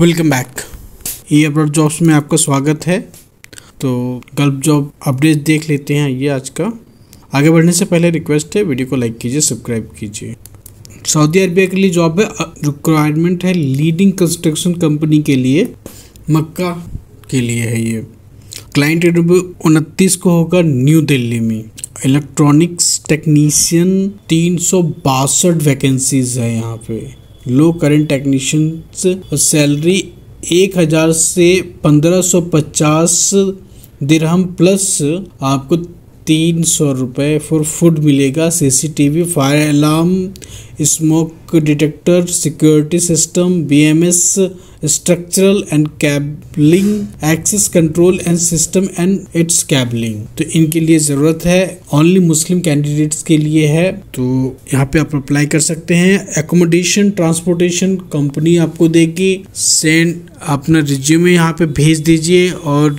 Welcome back. ये upload jobs में आपका स्वागत है। तो गल्फ जॉब अपडेट देख लेते हैं। ये आज का आगे बढ़ने से पहले रिक्वेस्ट है, वीडियो को लाइक कीजिए, सब्सक्राइब कीजिए। सऊदी अरबिया के लिए जॉब है, रिक्वायरमेंट है लीडिंग कंस्ट्रक्शन कंपनी के लिए, मक्का के लिए है। ये क्लाइंट इंटरव्यू 29 को होगा न्यू दिल्ली में। इलेक्ट्रॉनिक्स टेक्नीशियन 362 वैकेंसीज है यहाँ पे। लो करंट टेक्नीशियन सैलरी 1000 से 1550 दिरहम प्लस आपको 300 रुपये फॉर फूड मिलेगा। CCTV, fire alarm, smoke detector, security system, BMS, structural and cabling, access control and system and its cabling. तो इनके लिए ज़रूरत है, ओनली मुस्लिम कैंडिडेट्स के लिए है। तो यहाँ पे आप अप्लाई कर सकते हैं। एकोमोडेशन ट्रांसपोर्टेशन कंपनी आपको देगी। सेंड अपना रिज्यूमे यहाँ पे भेज दीजिए। और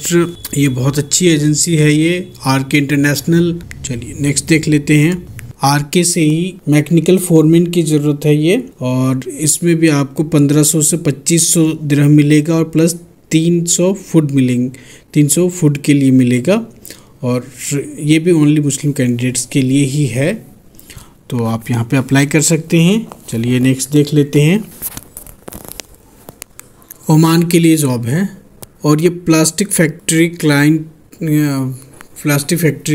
ये बहुत अच्छी एजेंसी है ये, आरके इंटरनेशनल। चलिए नेक्स्ट देख लेते हैं। आरके से ही मैकेनिकल फोरमैन की ज़रूरत है ये, और इसमें भी आपको 1500 से 2500 दिरहम मिलेगा और प्लस 300 फूड मिलेंगे, 300 फूड के लिए मिलेगा। और ये भी ओनली मुस्लिम कैंडिडेट्स के लिए ही है, तो आप यहाँ पे अप्लाई कर सकते हैं। चलिए नेक्स्ट देख लेते हैं। ओमान के लिए जॉब है और ये प्लास्टिक फैक्ट्री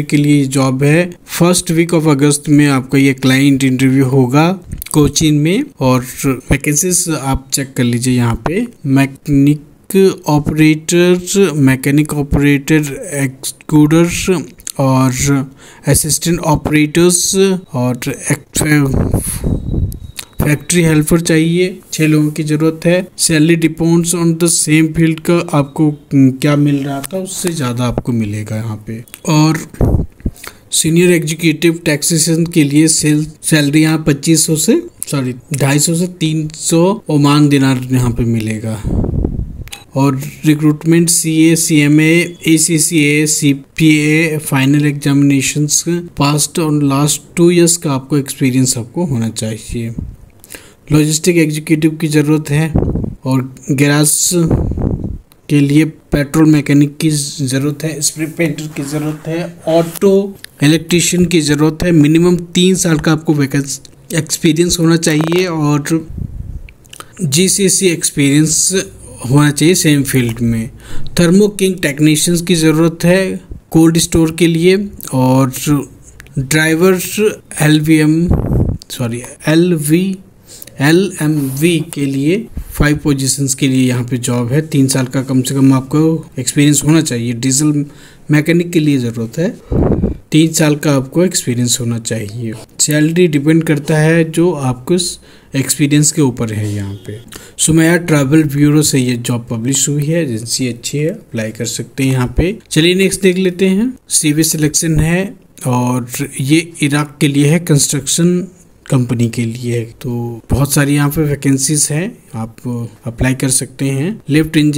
के लिए जॉब है। फर्स्ट वीक ऑफ अगस्त में आपका ये क्लाइंट इंटरव्यू होगा कोचीन में। और वैकेंसीज आप चेक कर लीजिए यहाँ पे। मैकेनिक ऑपरेटर, एक्सक्यूडर्स और असिस्टेंट ऑपरेटर्स और फैक्ट्री हेल्पर चाहिए। 6 लोगों की जरूरत है। Salary depends on the same field का आपको क्या मिल रहा था उससे ज़्यादा आपको मिलेगा यहाँ पे। और सीनियर एग्जीक्यूटिव टैक्सेशन के लिए सैलरी यहाँ 250 से 300 ओमान दिनार यहाँ पे मिलेगा। और recruitment CA, CMA, ACCA, CPA final examinations past और लास्ट 2 इयर्स का आपको एक्सपीरियंस आपको होना चाहिए। लॉजिस्टिक एग्जीक्यूटिव की ज़रूरत है और गैराज के लिए पेट्रोल मैकेनिक की ज़रूरत है, स्प्रे पेंटर की ज़रूरत है, ऑटो इलेक्ट्रीशियन की ज़रूरत है। मिनिमम 3 साल का आपको एक्सपीरियंस होना चाहिए और GCC एक्सपीरियंस होना चाहिए सेम फील्ड में। थर्मो किंग टेक्नीशियंस की ज़रूरत है कोल्ड स्टोर के लिए। और ड्राइवर LMV के लिए 5 पोजीशंस के लिए यहाँ पे जॉब है। 3 साल का कम से कम आपको एक्सपीरियंस होना चाहिए। डीजल मैकेनिक के लिए ज़रूरत है, 3 साल का आपको एक्सपीरियंस होना चाहिए। सैलरी डिपेंड करता है जो आपको एक्सपीरियंस के ऊपर है। यहाँ पे सुमैया ट्रैवल ब्यूरो से ये जॉब पब्लिश हुई है, एजेंसी अच्छी है, अप्लाई कर सकते हैं यहाँ पे। चलिए नेक्स्ट देख लेते हैं। CV सिलेक्शन है और ये इराक के लिए है, कंस्ट्रक्शन कंपनी के लिए है। तो बहुत सारी यहाँ पे वैकेंसीज हैं, आप अप्लाई कर सकते हैं। Lifting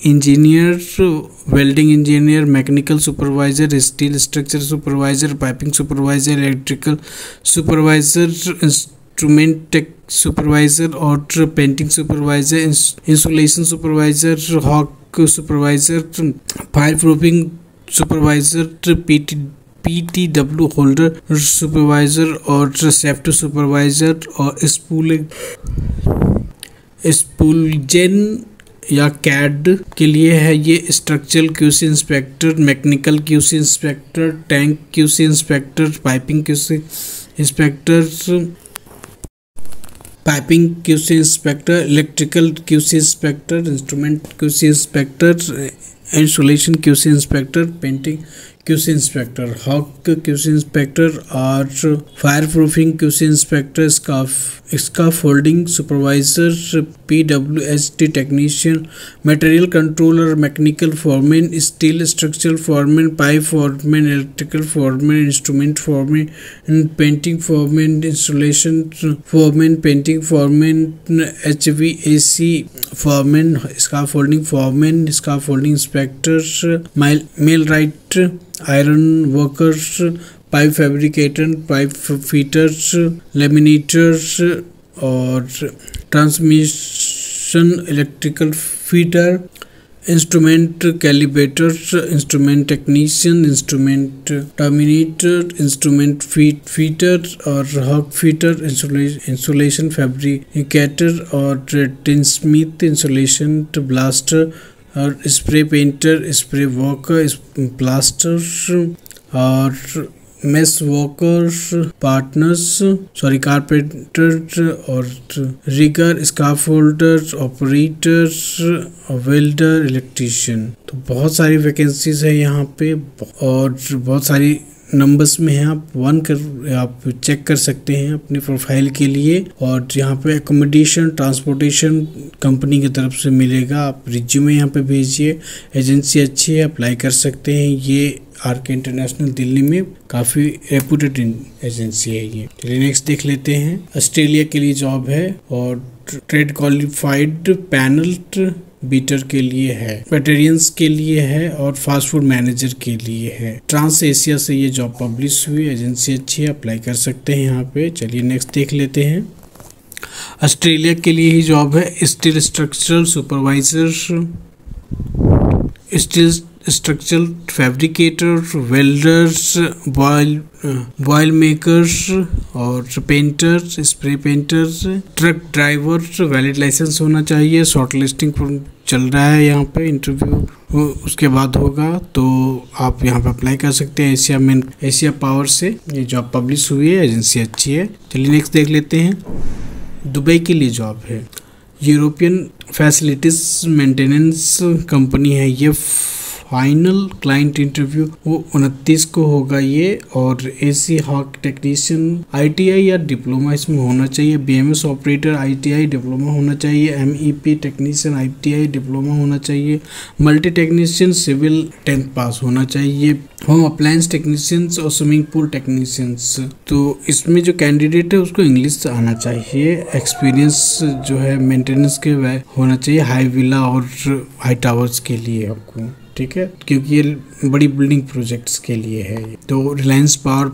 engineer, welding engineer, mechanical supervisor, steel structure supervisor, piping supervisor, electrical supervisor, instrument tech supervisor और पेंटिंग सुपरवाइजर, इंसुलेशन सुपरवाइजर, हॉक supervisor, fire proofing supervisor, PTW holder supervisor और सेफ्टी सुपरवाइजर और Spoolgen या CAD के लिए है ये। Structural QC inspector, mechanical QC inspector, tank QC inspector, piping QC inspector, electrical QC inspector, instrument QC inspector, insulation QC inspector, painting QC inspector, हॉक QC inspector और fire proofing QC inspector, scaffolding supervisor, PWST technician, material controller, mechanical foreman, steel structural foreman, pipe foreman, electrical foreman, instrument foreman, painting foreman, installation foreman, painting foreman, HVAC foreman, scaffolding foreman, scaffolding inspector, millwright, iron workers, pipe fabricator, pipe fitters, laminators और instrumentation, electrical fitter, instrument calibrator, instrument technician, instrument terminator, instrument fitter और हॉक fitter, insulation fabricator और tinsmith, insulation blaster और spray painter, spray walker, plaster और mess walkers, carpenter और rigour, स्काफोल्डर, operators, welder, electrician. तो बहुत सारी वैकेंसीज है यहाँ पे और बहुत सारी नंबर्स में है। आप चेक कर सकते हैं अपनी प्रोफाइल के लिए। और यहाँ पे एकोमोडेशन, ट्रांसपोर्टेशन कंपनी की तरफ से मिलेगा। आप रिज्यूमे यहाँ पे भेजिए। एजेंसी अच्छी है, अप्लाई कर सकते हैं। ये आरके इंटरनेशनल दिल्ली में काफ़ी रेपुटेड एजेंसी है ये। चलिए नेक्स्ट देख लेते हैं। ऑस्ट्रेलिया के लिए जॉब है और ट्रेड क्वालिफाइड पैनल बीटर के लिए है, वेटेरियंस के लिए है और फास्ट फूड मैनेजर के लिए है। ट्रांस एशिया से ये जॉब पब्लिश हुई। एजेंसी अच्छी है, अप्लाई कर सकते हैं यहाँ पे। चलिए नेक्स्ट देख लेते हैं। ऑस्ट्रेलिया के लिए ही जॉब है। Steel structural supervisor, steel structural fabricator, welders, boiler makers और painters, spray painters, truck driver, valid license होना चाहिए। शॉर्ट लिस्टिंग चल रहा है यहाँ पे, इंटरव्यू उसके बाद होगा। तो आप यहाँ पे अप्लाई कर सकते हैं। एशिया पावर से ये जॉब पब्लिश हुई है। एजेंसी अच्छी है। चलिए नेक्स्ट देख लेते हैं। दुबई के लिए जॉब है। यूरोपियन फैसिलिटीज मेंटेनेंस कंपनी है ये। फाइनल क्लाइंट इंटरव्यू वो 29 को होगा ये। और एसी हॉक टेक्नीशियन आईटीआई या डिप्लोमा इसमें होना चाहिए। बीएमएस ऑपरेटर आईटीआई डिप्लोमा होना चाहिए। एमईपी टेक्नीशियन आईटीआई डिप्लोमा होना चाहिए। मल्टी टेक्नीशियन सिविल 10th पास होना चाहिए। होम अप्लायंस टेक्नीशियंस और स्विमिंग पूल टेक्नीशियंस। तो इसमें जो कैंडिडेट है उसको इंग्लिश आना चाहिए। एक्सपीरियंस जो है मेंटेनेंस के होना चाहिए, हाई विला और हाई टावर्स के लिए आपको, ठीक है, क्योंकि ये बड़ी बिल्डिंग प्रोजेक्ट्स के लिए है। तो रिलायंस पावर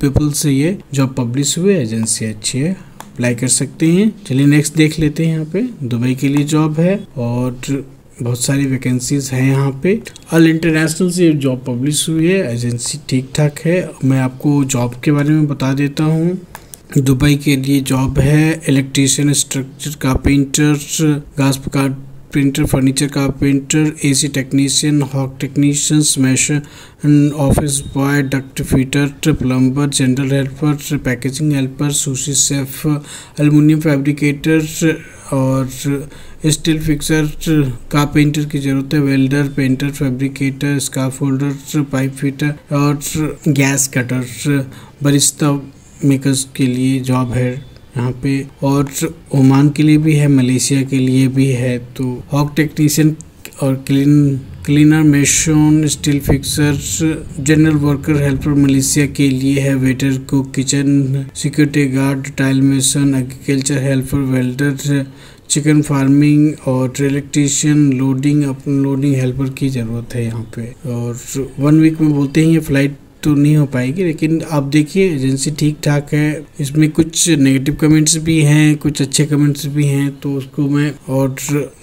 पीपल से ये जॉब पब्लिश हुए। एजेंसी अच्छी है, अप्लाई कर सकते हैं। चलिए नेक्स्ट देख लेते हैं। यहाँ पे दुबई के लिए जॉब है और बहुत सारी वैकेंसीज हैं यहाँ पे। अल इंटरनेशनल से जॉब पब्लिश हुई है। एजेंसी ठीक ठाक है। मैं आपको जॉब के बारे में बता देता हूँ। दुबई के लिए जॉब है। इलेक्ट्रीशियन, स्ट्रक्चर कारपेंटर, घास printer, furniture carpenter, AC technician, हॉक टेक्नीशियन, स्मैशर, office boy, duct fitter, plumber, general helper, packaging helper, sushi chef, aluminium fabricator और स्टील फिक्सर कारपेंटर की जरूरत है। Welder, painter, fabricator, scaffolder, pipe fitter और gas cutter, barista makers के लिए job है यहाँ पे। और ओमान के लिए भी है, मलेशिया के लिए भी है। तो हॉक टेक्नीशियन और cleaner, mason, steel fixer, general worker helper Malaysia के लिए है। Waiter, cook, kitchen security guard, tile mason, agriculture helper, welder, chicken farming और इलेक्ट्रीशियन, लोडिंग अपलोडिंग हेल्पर की ज़रूरत है यहाँ पे। और 1 वीक में बोलते हैं। ये फ्लाइट तो नहीं हो पाएगी, लेकिन आप देखिए एजेंसी ठीक ठाक है। इसमें कुछ नेगेटिव कमेंट्स भी हैं, कुछ अच्छे कमेंट्स भी हैं, तो उसको मैं, और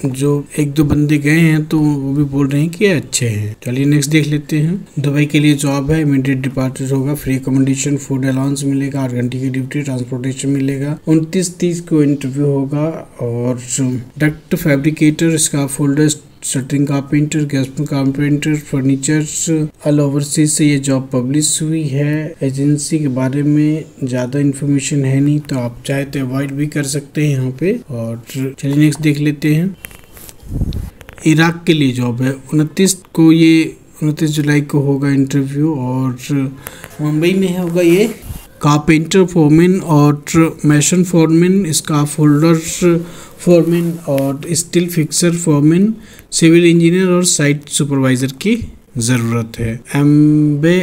जो 1-2 बंदे गए हैं तो वो भी बोल रहे हैं कि अच्छे हैं। चलिए नेक्स्ट देख लेते हैं। दुबई के लिए जॉब है। इमीडिएट डिपार्चर होगा। फ्री अकोमोडेशन, फूड अलाउंस मिलेगा, 8 घंटे की ड्यूटी, ट्रांसपोर्टेशन मिलेगा। 29-30 को इंटरव्यू होगा। और duct fabricator, scaffolder, shuttering carpenter, gas carpenter, furnitures, all overseas से ये जॉब पब्लिश हुई है। एजेंसी के बारे में ज़्यादा इन्फॉर्मेशन है नहीं, तो आप चाहे तो अवॉइड भी कर सकते हैं यहाँ पे। और चलिए नेक्स्ट देख लेते हैं। इराक के लिए जॉब है। 29 जुलाई को होगा इंटरव्यू। और मुंबई में होगा ये। कारपेंटर फोरमैन और मैशन फोरमैन, स्काफोल्डर फोरमैन और steel fixer foreman, civil engineer और साइट सुपरवाइजर की ज़रूरत है। Ambe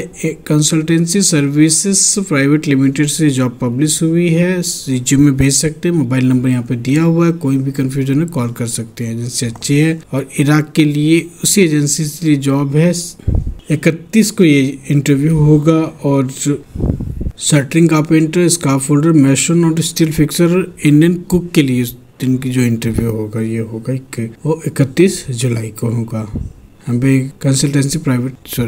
consultancy services private limited से जॉब पब्लिश हुई है। रिज्यूमे भेज सकते हैं। मोबाइल नंबर यहाँ पे दिया हुआ है। कोई भी कंफ्यूजन है कॉल कर सकते हैं। एजेंसी अच्छी है। और इराक के लिए उसी एजेंसी से जॉब है। 31 को ये इंटरव्यू होगा। और शटरिंग कारपेंटर, स्काफोल्डर, मैशन और स्टील फिक्सर इंडियन कुक के लिए दिन की जो इंटरव्यू होगा ये होगा वो 31 जुलाई को होगा। यहाँ पे कंसल्टेंसी प्राइवेट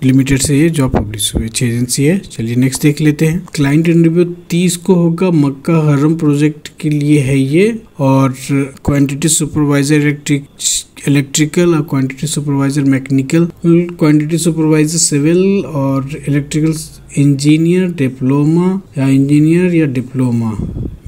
लिमिटेड से ये जॉब पब्लिश हुई, अच्छी एजेंसी है। चलिए नेक्स्ट देख लेते हैं। क्लाइंट इंटरव्यू 30 को होगा, मक्का हरम प्रोजेक्ट के लिए है ये, और क्वांटिटी सुपरवाइजर इलेक्ट्रिकल और quantity supervisor mechanical, quantity supervisor civil और इलेक्ट्रिकल इंजीनियर डिप्लोमा या डिप्लोमा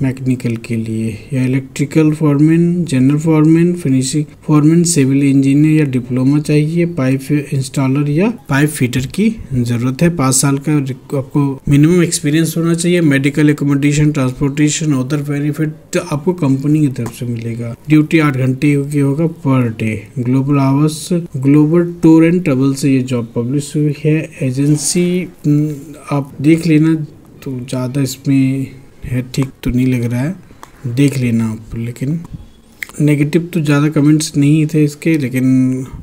मैकेनिकल के लिए, या electrical foreman, general foreman, finishing foreman, civil engineer या डिप्लोमा चाहिए। पाइप इंस्टॉलर या पाइप फिटर की जरूरत है। 5 साल का आपको मिनिमम एक्सपीरियंस होना चाहिए। Medical, accommodation, transportation, other benefit आपको कंपनी की तरफ से मिलेगा। ड्यूटी 8 घंटे की होगा per day. Global hours, global tour and travel से ये जॉब पब्लिश हुई है। एजेंसी आप देख लेना, तो ज़्यादा इसमें है ठीक तो नहीं लग रहा है, देख लेना आप। लेकिन नेगेटिव तो ज़्यादा कमेंट्स नहीं थे इसके, लेकिन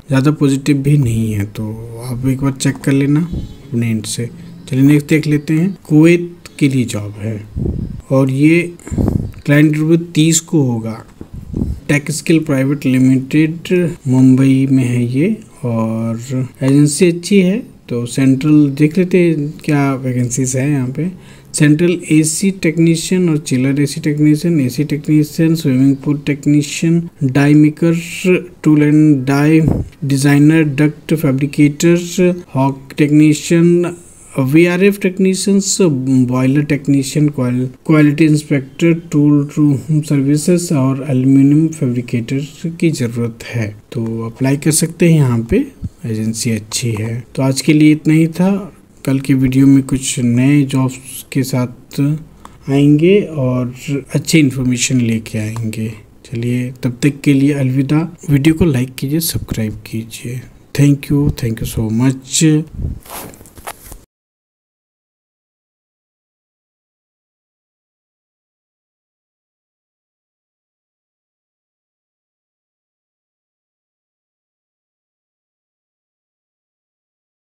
ज़्यादा पॉजिटिव भी नहीं है, तो आप एक बार चेक कर लेना अपने एंड से। चलिए नेक्स्ट देख लेते हैं। कुवैत के लिए जॉब है और ये क्लाइंट इंटरव्यू 30 को होगा। Tech skill private limited Mumbai में है ये, और एजेंसी अच्छी है। तो सेंट्रल देख लेते हैं क्या वैकेंसीज है यहाँ पे। सेंट्रल एसी टेक्नीशियन और chiller AC technician, swimming pool technician, die maker, tool and die designer, duct fabricator, hawk technician, VRF technicians, boiler technician, quality inspector, tool room services और एल्यूमिनियम फैब्रिकेटर की ज़रूरत है। तो apply कर सकते हैं यहाँ पे, एजेंसी अच्छी है। तो आज के लिए इतना ही था। कल की वीडियो में कुछ नए जॉब्स के साथ आएंगे और अच्छी इन्फॉर्मेशन लेके आएंगे। चलिए तब तक के लिए अलविदा। वीडियो को लाइक कीजिए, सब्सक्राइब कीजिए। Thank you so much.